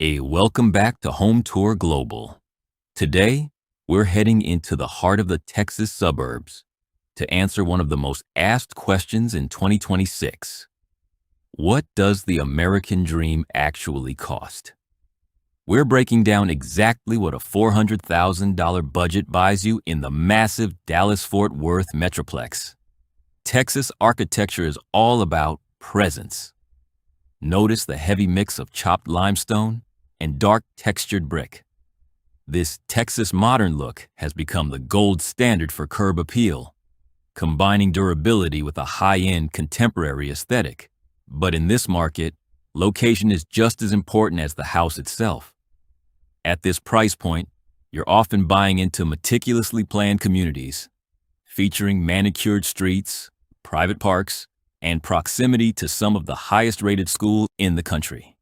Welcome back to Home Tour Global. Today, we're heading into the heart of the Texas suburbs to answer one of the most asked questions in 2026. What does the American dream actually cost? We're breaking down exactly what a $400,000 budget buys you in the massive Dallas-Fort Worth metroplex. Texas architecture is all about presence. Notice the heavy mix of chopped limestone and dark textured brick. This Texas modern look has become the gold standard for curb appeal, combining durability with a high-end contemporary aesthetic. But in this market, location is just as important as the house itself. At this price point, you're often buying into meticulously planned communities, featuring manicured streets, private parks, and proximity to some of the highest-rated schools in the country.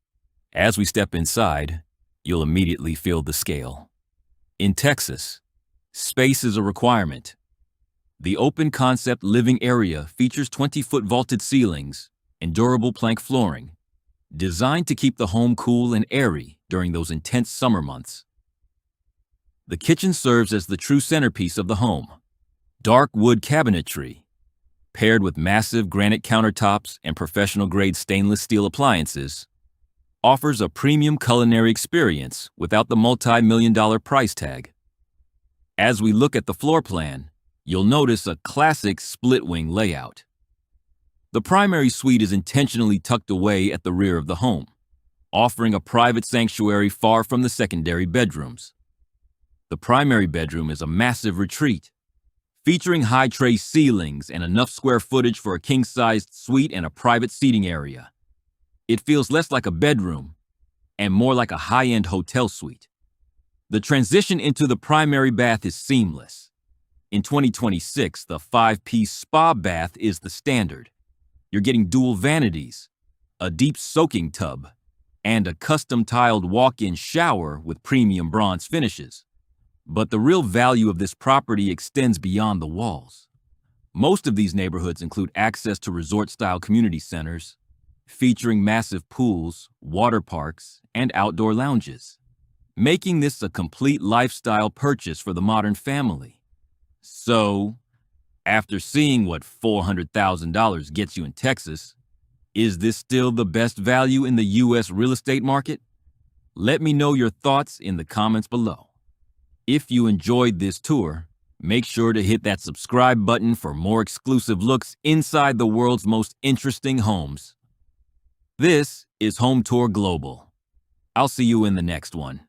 As we step inside, you'll immediately feel the scale. In Texas, space is a requirement. The open-concept living area features 20-foot vaulted ceilings and durable plank flooring, designed to keep the home cool and airy during those intense summer months. The kitchen serves as the true centerpiece of the home. Dark wood cabinetry, paired with massive granite countertops and professional-grade stainless steel appliances, offers a premium culinary experience without the multi-million-dollar price tag. As we look at the floor plan, you'll notice a classic split-wing layout. The primary suite is intentionally tucked away at the rear of the home, offering a private sanctuary far from the secondary bedrooms. The primary bedroom is a massive retreat, featuring high tray ceilings and enough square footage for a king-sized suite and a private seating area. It feels less like a bedroom and more like a high-end hotel suite. The transition into the primary bath is seamless. In 2026, the 5-piece spa bath is the standard. You're getting dual vanities, a deep soaking tub, and a custom-tiled walk-in shower with premium bronze finishes. But the real value of this property extends beyond the walls. Most of these neighborhoods include access to resort-style community centers, featuring massive pools, water parks, and outdoor lounges, making this a complete lifestyle purchase for the modern family. So, after seeing what $400,000 gets you in Texas, is this still the best value in the U.S. real estate market? Let me know your thoughts in the comments below. If you enjoyed this tour, make sure to hit that subscribe button for more exclusive looks inside the world's most interesting homes. This is Home Tour Global. I'll see you in the next one.